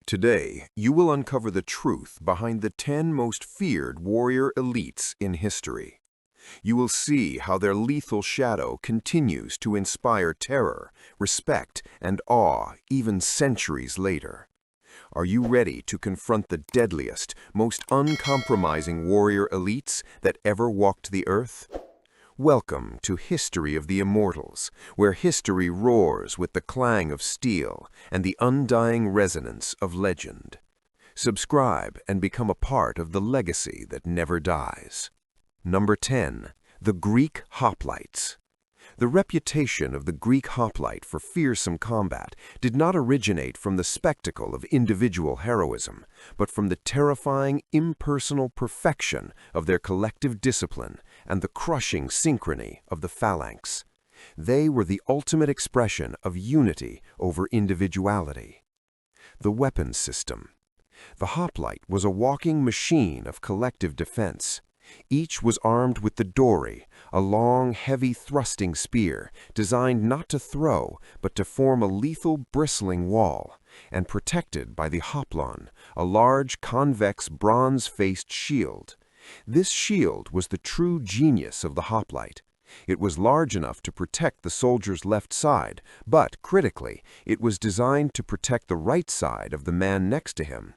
Today, you will uncover the truth behind the 10 most feared warrior elites in history. You will see how their lethal shadow continues to inspire terror, respect, and awe even centuries later. Are you ready to confront the deadliest, most uncompromising warrior elites that ever walked the earth? Welcome to History of the Immortals, where history roars with the clang of steel and the undying resonance of legend. Subscribe and become a part of the legacy that never dies. Number 10. The Greek hoplites. The reputation of the Greek hoplite for fearsome combat did not originate from the spectacle of individual heroism, but from the terrifying, impersonal perfection of their collective discipline and the crushing synchrony of the phalanx. They were the ultimate expression of unity over individuality. The weapons system. The hoplite was a walking machine of collective defense. Each was armed with the dory, a long, heavy thrusting spear designed not to throw but to form a lethal bristling wall, and protected by the hoplon, a large convex bronze-faced shield. This shield was the true genius of the hoplite. It was large enough to protect the soldier's left side, but, critically, it was designed to protect the right side of the man next to him.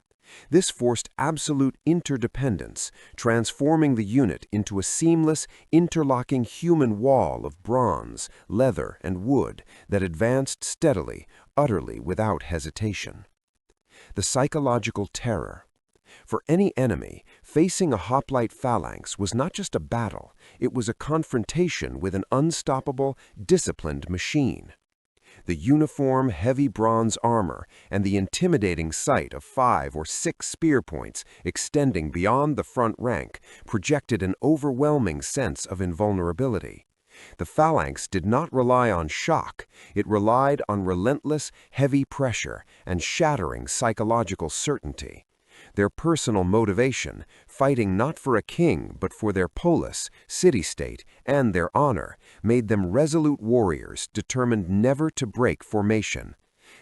This forced absolute interdependence, transforming the unit into a seamless, interlocking human wall of bronze, leather, and wood that advanced steadily, utterly without hesitation. The psychological terror. For any enemy, facing a hoplite phalanx was not just a battle, it was a confrontation with an unstoppable, disciplined machine. The uniform, heavy bronze armor and the intimidating sight of 5 or 6 spear points extending beyond the front rank projected an overwhelming sense of invulnerability. The phalanx did not rely on shock, it relied on relentless, heavy pressure and shattering psychological certainty. Their personal motivation, fighting not for a king but for their polis, city-state, and their honor, made them resolute warriors determined never to break formation.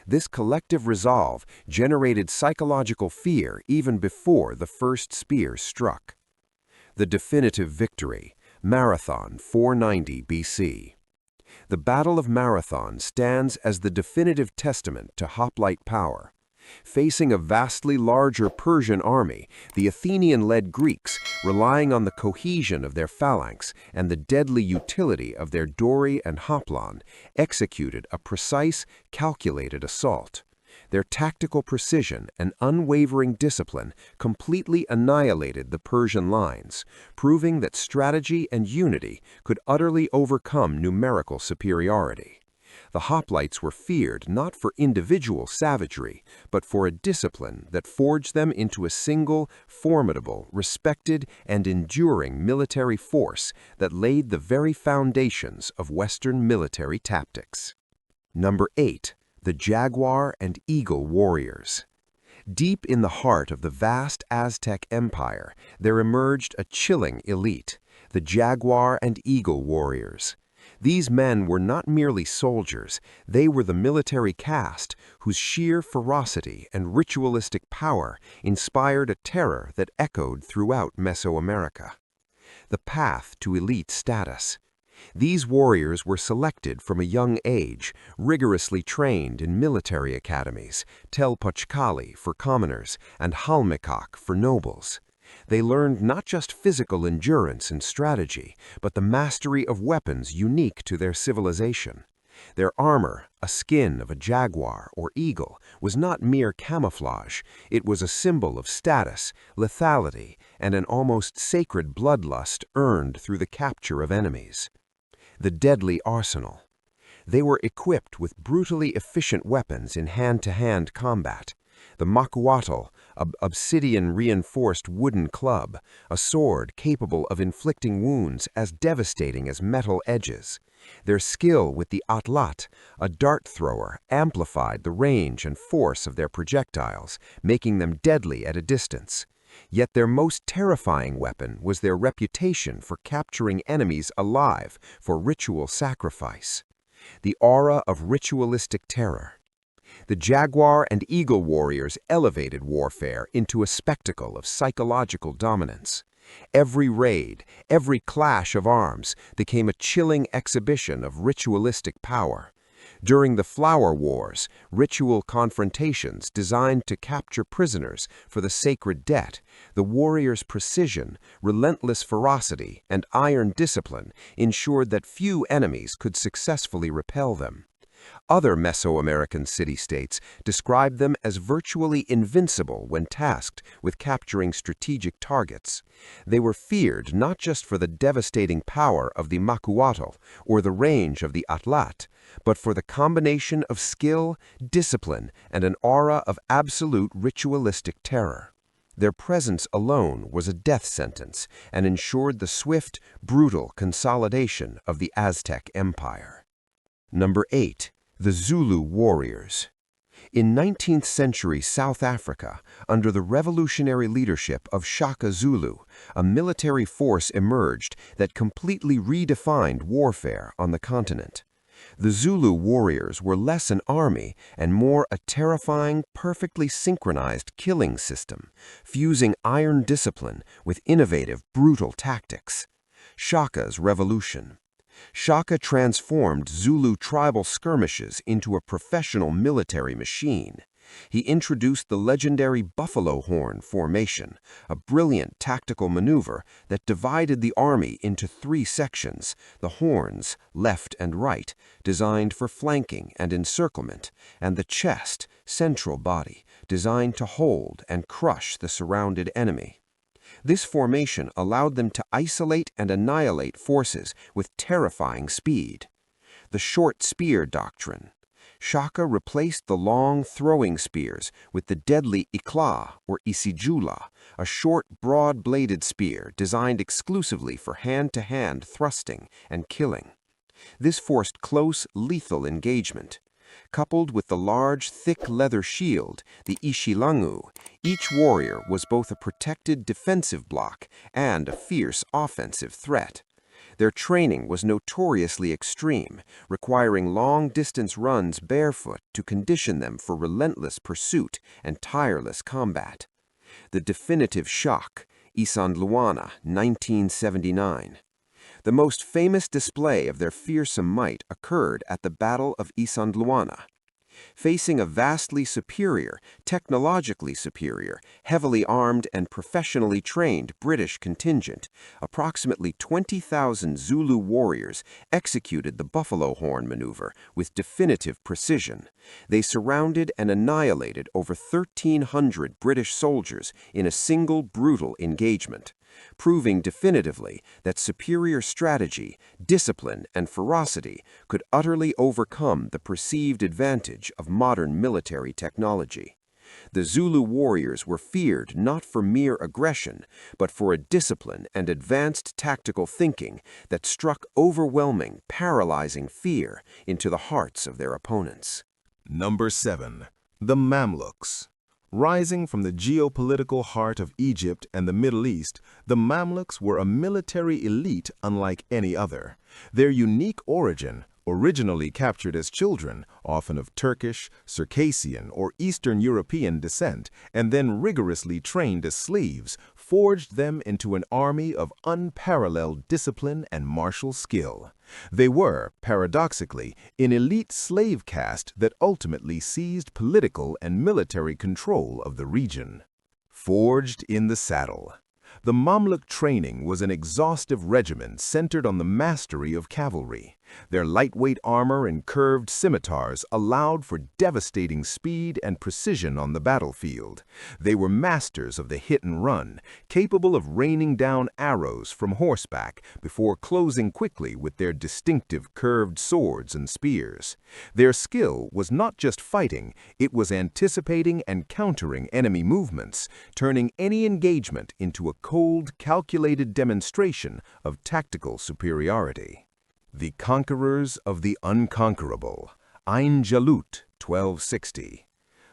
This collective resolve generated psychological fear even before the first spear struck. The definitive victory, Marathon 490 BC. The Battle of Marathon stands as the definitive testament to hoplite power. Facing a vastly larger Persian army, the Athenian-led Greeks, relying on the cohesion of their phalanx and the deadly utility of their dory and hoplon, executed a precise, calculated assault. Their tactical precision and unwavering discipline completely annihilated the Persian lines, proving that strategy and unity could utterly overcome numerical superiority. The hoplites were feared not for individual savagery, but for a discipline that forged them into a single, formidable, respected, and enduring military force that laid the very foundations of Western military tactics. Number 8. The Jaguar and Eagle Warriors. Deep in the heart of the vast Aztec Empire, there emerged a chilling elite, the Jaguar and Eagle Warriors. These men were not merely soldiers, they were the military caste whose sheer ferocity and ritualistic power inspired a terror that echoed throughout Mesoamerica. The path to elite status. These warriors were selected from a young age, rigorously trained in military academies, Telpochcali for commoners and Halmikak for nobles. They learned not just physical endurance and strategy, but the mastery of weapons unique to their civilization. Their armor, a skin of a jaguar or eagle, was not mere camouflage. It was a symbol of status, lethality, and an almost sacred bloodlust earned through the capture of enemies. The deadly arsenal. They were equipped with brutally efficient weapons in hand-to-hand combat. The macuatl, an obsidian-reinforced wooden club, a sword capable of inflicting wounds as devastating as metal edges. Their skill with the atlat, a dart thrower, amplified the range and force of their projectiles, making them deadly at a distance. Yet their most terrifying weapon was their reputation for capturing enemies alive for ritual sacrifice. The aura of ritualistic terror. The jaguar and eagle warriors elevated warfare into a spectacle of psychological dominance. Every raid, every clash of arms became a chilling exhibition of ritualistic power. During the Flower Wars, ritual confrontations designed to capture prisoners for the sacred debt, the warriors' precision, relentless ferocity, and iron discipline ensured that few enemies could successfully repel them. Other Mesoamerican city-states described them as virtually invincible when tasked with capturing strategic targets. They were feared not just for the devastating power of the macuatl or the range of the atlat, but for the combination of skill, discipline, and an aura of absolute ritualistic terror. Their presence alone was a death sentence and ensured the swift, brutal consolidation of the Aztec Empire. Number 8. The Zulu warriors. In 19th century South Africa, under the revolutionary leadership of Shaka Zulu, a military force emerged that completely redefined warfare on the continent. The Zulu warriors were less an army and more a terrifying, perfectly synchronized killing system, fusing iron discipline with innovative, brutal tactics. Shaka's revolution. Shaka transformed Zulu tribal skirmishes into a professional military machine. He introduced the legendary buffalo horn formation, a brilliant tactical maneuver that divided the army into 3 sections, the horns, left and right, designed for flanking and encirclement, and the chest, central body, designed to hold and crush the surrounded enemy. This formation allowed them to isolate and annihilate forces with terrifying speed. The short spear doctrine. Shaka replaced the long throwing spears with the deadly ikla or isijula, a short, broad-bladed spear designed exclusively for hand-to-hand thrusting and killing. This forced close, lethal engagement. Coupled with the large, thick leather shield, the ishilangu, each warrior was both a protected defensive block and a fierce offensive threat. Their training was notoriously extreme, requiring long-distance runs barefoot to condition them for relentless pursuit and tireless combat. The definitive shock, Isandlwana, 1979. The most famous display of their fearsome might occurred at the Battle of Isandlwana. Facing a vastly superior, technologically superior, heavily armed and professionally trained British contingent, approximately 20,000 Zulu warriors executed the buffalo horn maneuver with definitive precision. They surrounded and annihilated over 1,300 British soldiers in a single brutal engagement, proving definitively that superior strategy, discipline, and ferocity could utterly overcome the perceived advantage of modern military technology. The Zulu warriors were feared not for mere aggression, but for a discipline and advanced tactical thinking that struck overwhelming, paralyzing fear into the hearts of their opponents. Number 7. The Mamluks. Rising from the geopolitical heart of Egypt and the Middle East, the Mamluks were a military elite unlike any other. Their unique origin, originally captured as children, often of Turkish, Circassian, or Eastern European descent, and then rigorously trained as slaves, forged them into an army of unparalleled discipline and martial skill. They were, paradoxically, an elite slave caste that ultimately seized political and military control of the region. Forged in the saddle. The Mamluk training was an exhaustive regimen centered on the mastery of cavalry. Their lightweight armor and curved scimitars allowed for devastating speed and precision on the battlefield. They were masters of the hit and run, capable of raining down arrows from horseback before closing quickly with their distinctive curved swords and spears. Their skill was not just fighting, it was anticipating and countering enemy movements, turning any engagement into a cold, calculated demonstration of tactical superiority. The Conquerors of the Unconquerable, Ain Jalut, 1260.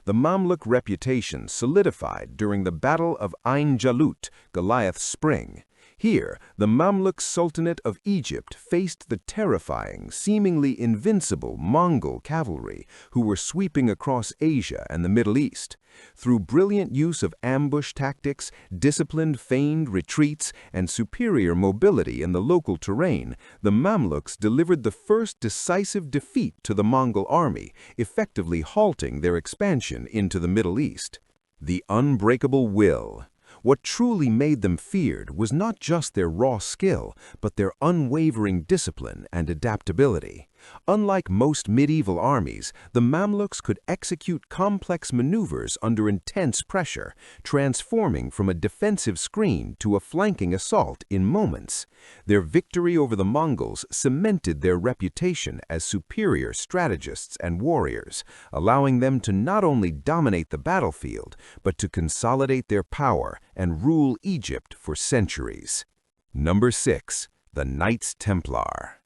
The Mamluk reputation solidified during the Battle of Ain Jalut, Goliath's Spring. Here, the Mamluk Sultanate of Egypt faced the terrifying, seemingly invincible Mongol cavalry who were sweeping across Asia and the Middle East. Through brilliant use of ambush tactics, disciplined feigned retreats, and superior mobility in the local terrain, the Mamluks delivered the first decisive defeat to the Mongol army, effectively halting their expansion into the Middle East. The unbreakable will. What truly made them feared was not just their raw skill, but their unwavering discipline and adaptability. Unlike most medieval armies, the Mamluks could execute complex maneuvers under intense pressure, transforming from a defensive screen to a flanking assault in moments. Their victory over the Mongols cemented their reputation as superior strategists and warriors, allowing them to not only dominate the battlefield, but to consolidate their power and rule Egypt for centuries. Number 6. The Knights Templar.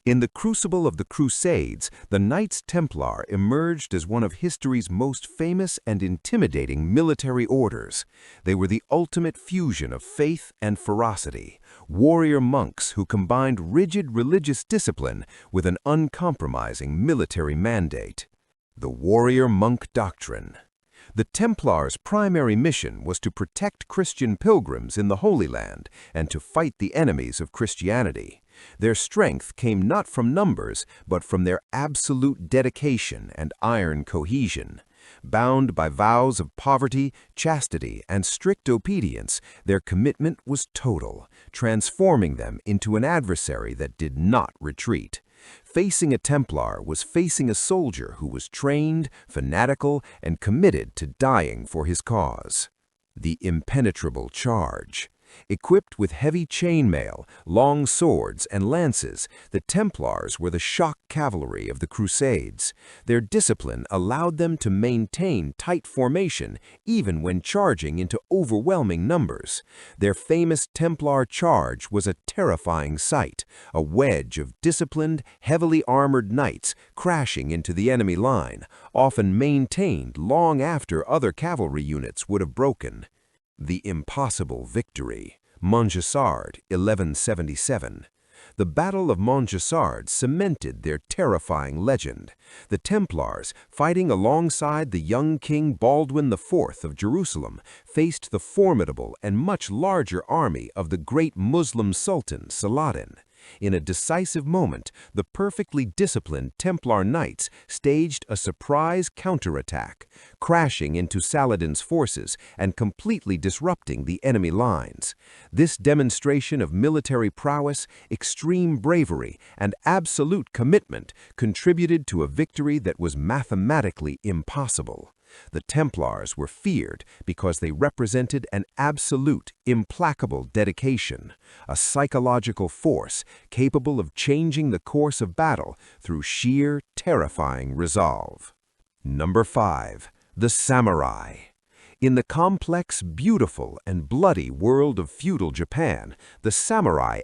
In the crucible of the Crusades, the Knights Templar emerged as one of history's most famous and intimidating military orders. They were the ultimate fusion of faith and ferocity, warrior monks who combined rigid religious discipline with an uncompromising military mandate. The warrior monk doctrine. The Templars' primary mission was to protect Christian pilgrims in the Holy Land and to fight the enemies of Christianity. Their strength came not from numbers, but from their absolute dedication and iron cohesion. Bound by vows of poverty, chastity, and strict obedience, their commitment was total, transforming them into an adversary that did not retreat. Facing a Templar was facing a soldier who was trained, fanatical, and committed to dying for his cause. The impenetrable charge. Equipped with heavy chainmail, long swords, and lances, the Templars were the shock cavalry of the Crusades. Their discipline allowed them to maintain tight formation even when charging into overwhelming numbers. Their famous Templar charge was a terrifying sight, a wedge of disciplined, heavily armored knights crashing into the enemy line, often maintained long after other cavalry units would have broken. The impossible victory. Montgisard, 1177. The Battle of Montgisard cemented their terrifying legend. The Templars, fighting alongside the young King Baldwin IV of Jerusalem, faced the formidable and much larger army of the great Muslim Sultan Saladin. In a decisive moment, the perfectly disciplined Templar Knights staged a surprise counterattack, crashing into Saladin's forces and completely disrupting the enemy lines. This demonstration of military prowess, extreme bravery, and absolute commitment contributed to a victory that was mathematically impossible. The Templars were feared because they represented an absolute, implacable dedication, a psychological force capable of changing the course of battle through sheer, terrifying resolve. Number 5. The Samurai. In the complex, beautiful, and bloody world of feudal Japan, the samurai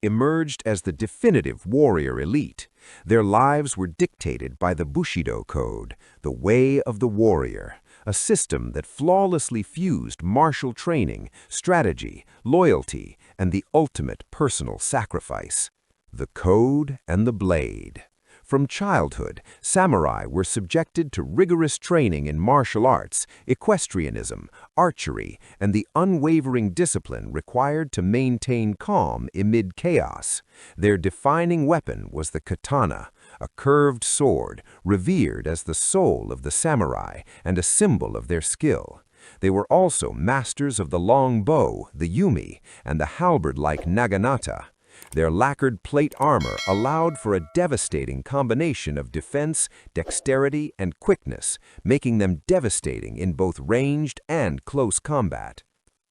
emerged as the definitive warrior elite. Their lives were dictated by the Bushido Code, the way of the warrior, a system that flawlessly fused martial training, strategy, loyalty, and the ultimate personal sacrifice. The Code and the Blade. From childhood, samurai were subjected to rigorous training in martial arts, equestrianism, archery, and the unwavering discipline required to maintain calm amid chaos. Their defining weapon was the katana, a curved sword, revered as the soul of the samurai and a symbol of their skill. They were also masters of the long bow, the yumi, and the halberd-like naginata. Their lacquered plate armor allowed for a devastating combination of defense, dexterity, and quickness, making them devastating in both ranged and close combat.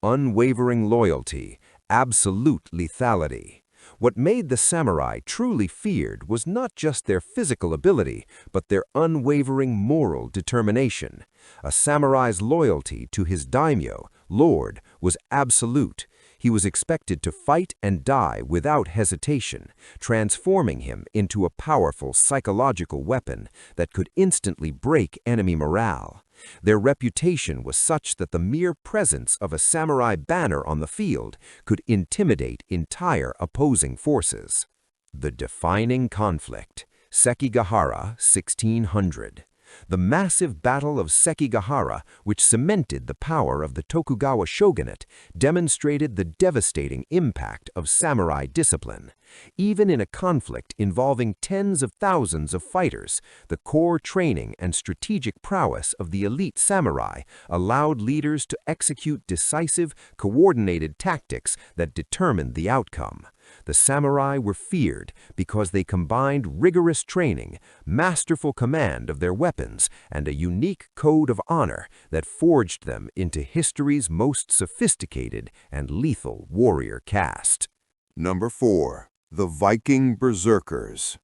Unwavering loyalty, absolute lethality. What made the samurai truly feared was not just their physical ability, but their unwavering moral determination. A samurai's loyalty to his daimyo, lord, was absolute. He was expected to fight and die without hesitation, transforming him into a powerful psychological weapon that could instantly break enemy morale. Their reputation was such that the mere presence of a samurai banner on the field could intimidate entire opposing forces. The defining conflict, Sekigahara, 1600. The massive Battle of Sekigahara, which cemented the power of the Tokugawa shogunate, demonstrated the devastating impact of samurai discipline. Even in a conflict involving tens of thousands of fighters, the core training and strategic prowess of the elite samurai allowed leaders to execute decisive, coordinated tactics that determined the outcome. The samurai were feared because they combined rigorous training, masterful command of their weapons, and a unique code of honor that forged them into history's most sophisticated and lethal warrior caste. Number 4. The Viking Berserkers.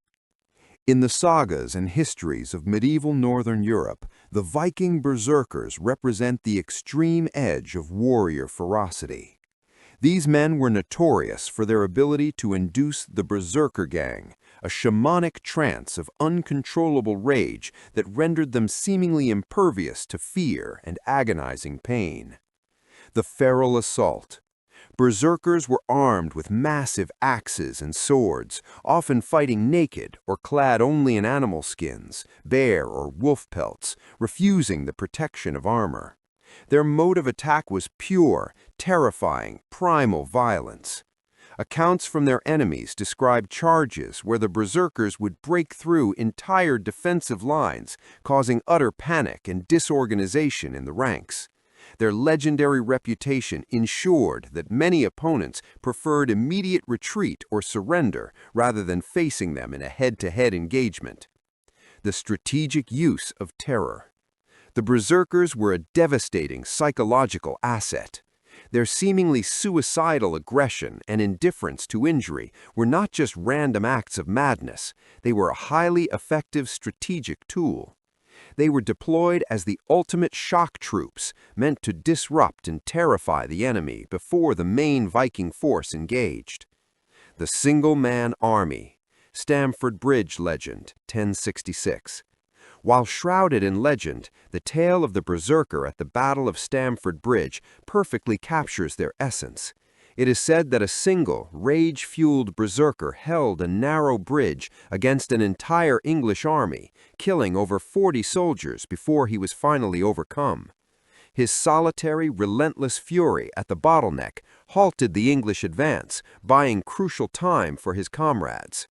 In the sagas and histories of medieval Northern Europe, the Viking Berserkers represent the extreme edge of warrior ferocity. These men were notorious for their ability to induce the Berserker Gang, a shamanic trance of uncontrollable rage that rendered them seemingly impervious to fear and agonizing pain. The Feral Assault. Berserkers were armed with massive axes and swords, often fighting naked or clad only in animal skins, bear or wolf pelts, refusing the protection of armor. Their mode of attack was pure, terrifying, primal violence. Accounts from their enemies describe charges where the berserkers would break through entire defensive lines, causing utter panic and disorganization in the ranks. Their legendary reputation ensured that many opponents preferred immediate retreat or surrender rather than facing them in a head-to-head engagement. The strategic use of terror. The berserkers were a devastating psychological asset. Their seemingly suicidal aggression and indifference to injury were not just random acts of madness, they were a highly effective strategic tool. They were deployed as the ultimate shock troops, meant to disrupt and terrify the enemy before the main Viking force engaged. The Single-Man Army. Stamford Bridge legend, 1066. While shrouded in legend, the tale of the berserker at the Battle of Stamford Bridge perfectly captures their essence. It is said that a single, rage-fueled berserker held a narrow bridge against an entire English army, killing over 40 soldiers before he was finally overcome. His solitary, relentless fury at the bottleneck halted the English advance, buying crucial time for his comrades.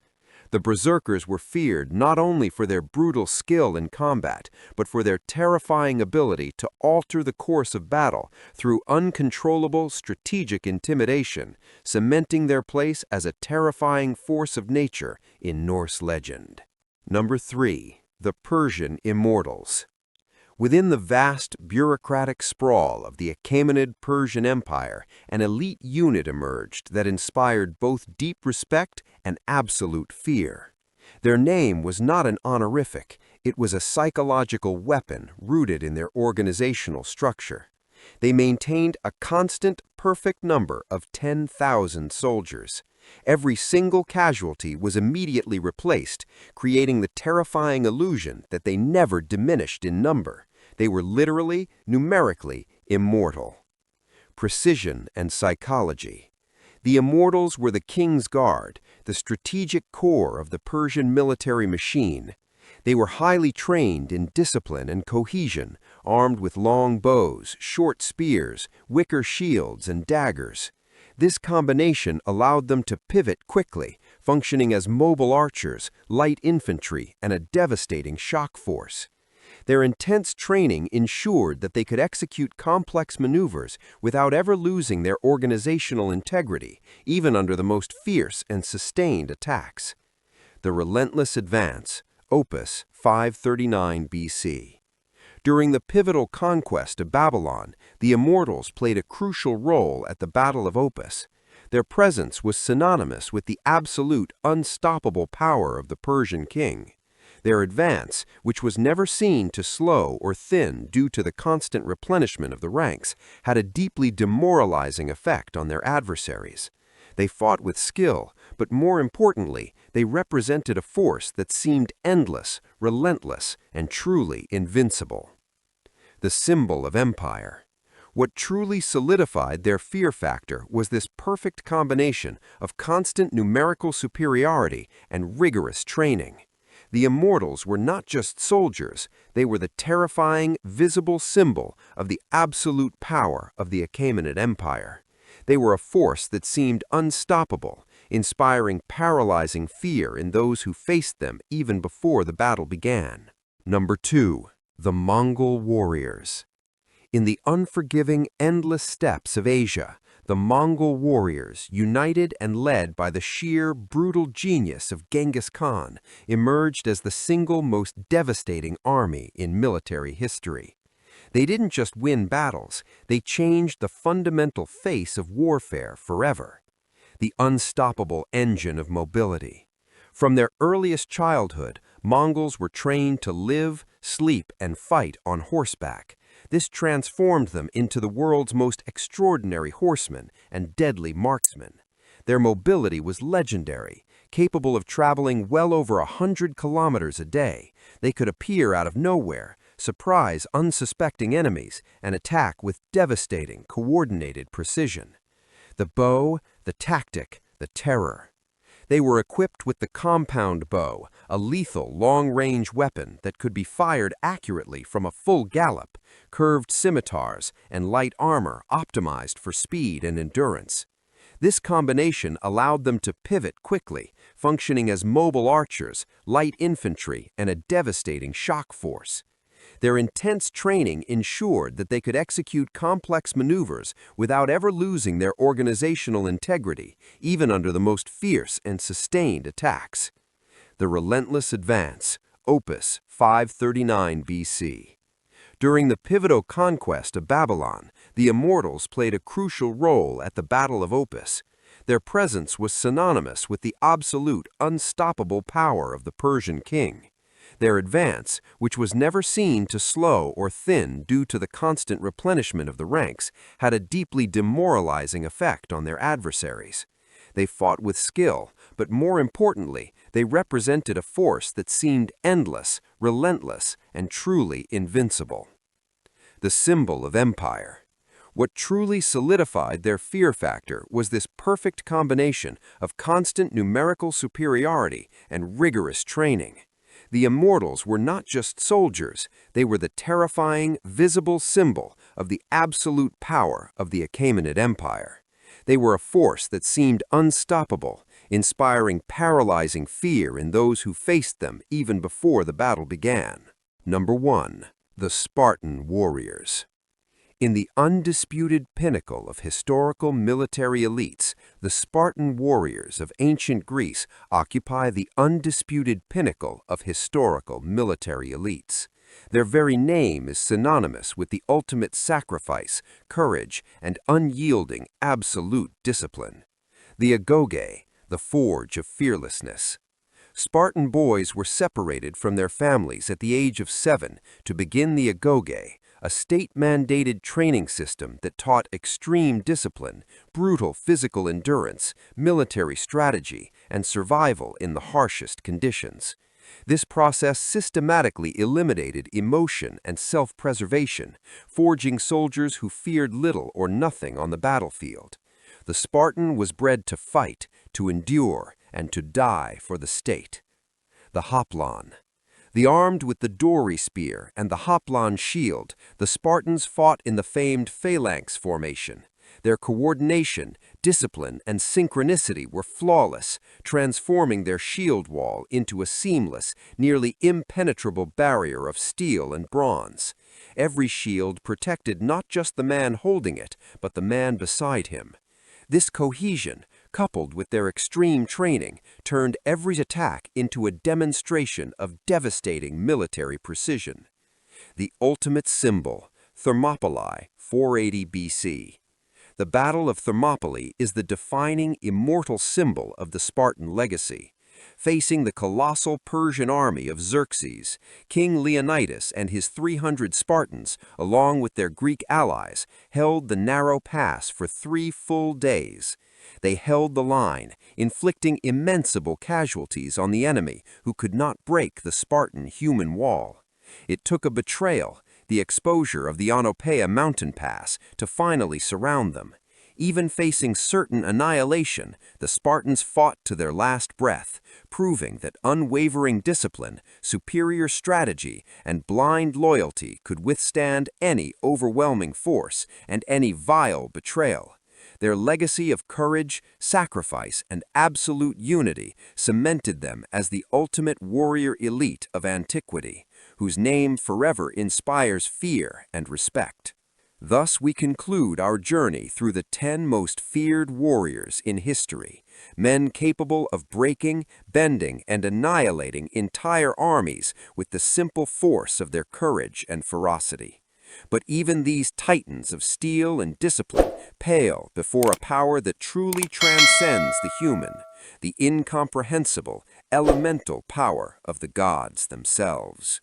The berserkers were feared not only for their brutal skill in combat, but for their terrifying ability to alter the course of battle through uncontrollable strategic intimidation, cementing their place as a terrifying force of nature in Norse legend. Number 3. The Persian Immortals. Within the vast bureaucratic sprawl of the Achaemenid Persian Empire, an elite unit emerged that inspired both deep respect and absolute fear. Their name was not an honorific, it was a psychological weapon rooted in their organizational structure. They maintained a constant, perfect number of 10,000 soldiers. Every single casualty was immediately replaced, creating the terrifying illusion that they never diminished in number. They were literally, numerically, immortal. Precision and psychology. The Immortals were the King's Guard, the strategic core of the Persian military machine. They were highly trained in discipline and cohesion, armed with long bows, short spears, wicker shields, and daggers. This combination allowed them to pivot quickly, functioning as mobile archers, light infantry, and a devastating shock force. Their intense training ensured that they could execute complex maneuvers without ever losing their organizational integrity, even under the most fierce and sustained attacks. The Relentless Advance, Opus 539 BC. During the pivotal conquest of Babylon, the Immortals played a crucial role at the Battle of Opus. Their presence was synonymous with the absolute, unstoppable power of the Persian king. Their advance, which was never seen to slow or thin due to the constant replenishment of the ranks, had a deeply demoralizing effect on their adversaries. They fought with skill, but more importantly, they represented a force that seemed endless, relentless, and truly invincible. The symbol of empire. What truly solidified their fear factor was this perfect combination of constant numerical superiority and rigorous training. The immortals were not just soldiers, they were the terrifying, visible symbol of the absolute power of the Achaemenid Empire. They were a force that seemed unstoppable, inspiring paralyzing fear in those who faced them even before the battle began. Number 2. The Mongol warriors. In the unforgiving, endless steppes of Asia, the Mongol warriors, united and led by the sheer, brutal genius of Genghis Khan, emerged as the single most devastating army in military history. They didn't just win battles, they changed the fundamental face of warfare forever. The unstoppable engine of mobility. From their earliest childhood, Mongols were trained to live, sleep, and fight on horseback. This transformed them into the world's most extraordinary horsemen and deadly marksmen. Their mobility was legendary, capable of traveling well over 100 kilometers a day. They could appear out of nowhere, surprise unsuspecting enemies, and attack with devastating, coordinated precision. The bow, the tactic, the terror. They were equipped with the compound bow, a lethal, long-range weapon that could be fired accurately from a full gallop, curved scimitars, and light armor optimized for speed and endurance. This combination allowed them to pivot quickly, functioning as mobile archers, light infantry, and a devastating shock force. Their intense training ensured that they could execute complex maneuvers without ever losing their organizational integrity, even under the most fierce and sustained attacks. The relentless advance, Opus 539 BC. During the pivotal conquest of Babylon, the Immortals played a crucial role at the Battle of Opus. Their presence was synonymous with the absolute, unstoppable power of the Persian king. Their advance, which was never seen to slow or thin due to the constant replenishment of the ranks, had a deeply demoralizing effect on their adversaries. They fought with skill, but more importantly, they represented a force that seemed endless, relentless, and truly invincible. The symbol of empire. What truly solidified their fear factor was this perfect combination of constant numerical superiority and rigorous training. The Immortals were not just soldiers, they were the terrifying, visible symbol of the absolute power of the Achaemenid Empire. They were a force that seemed unstoppable, inspiring paralyzing fear in those who faced them even before the battle began. Number 1. The Spartan warriors. In the undisputed pinnacle of historical military elites, the Spartan warriors of ancient Greece occupy the undisputed pinnacle of historical military elites. Their very name is synonymous with the ultimate sacrifice, courage, and unyielding absolute discipline. The agoge, the forge of fearlessness. Spartan boys were separated from their families at the age of 7 to begin the agoge, a state-mandated training system that taught extreme discipline, brutal physical endurance, military strategy, and survival in the harshest conditions. This process systematically eliminated emotion and self-preservation, forging soldiers who feared little or nothing on the battlefield. The Spartan was bred to fight, to endure, and to die for the state. The hoplon. The armed with the dory spear and the hoplon shield, the Spartans fought in the famed phalanx formation. Their coordination, discipline, and synchronicity were flawless, transforming their shield wall into a seamless, nearly impenetrable barrier of steel and bronze. Every shield protected not just the man holding it, but the man beside him. This cohesion, coupled with their extreme training, turned every attack into a demonstration of devastating military precision. The ultimate symbol, Thermopylae, 480 BC. The Battle of Thermopylae is the defining, immortal symbol of the Spartan legacy. Facing the colossal Persian army of Xerxes, King Leonidas and his 300 Spartans, along with their Greek allies, held the narrow pass for 3 full days. They held the line, inflicting immense casualties on the enemy who could not break the Spartan human wall. It took a betrayal, the exposure of the Onopeia mountain pass, to finally surround them. Even facing certain annihilation, the Spartans fought to their last breath, proving that unwavering discipline, superior strategy, and blind loyalty could withstand any overwhelming force and any vile betrayal. Their legacy of courage, sacrifice, and absolute unity cemented them as the ultimate warrior elite of antiquity, whose name forever inspires fear and respect. Thus we conclude our journey through the 10 most feared warriors in history, men capable of breaking, bending, and annihilating entire armies with the simple force of their courage and ferocity. But even these titans of steel and discipline pale before a power that truly transcends the human, the incomprehensible, elemental power of the gods themselves.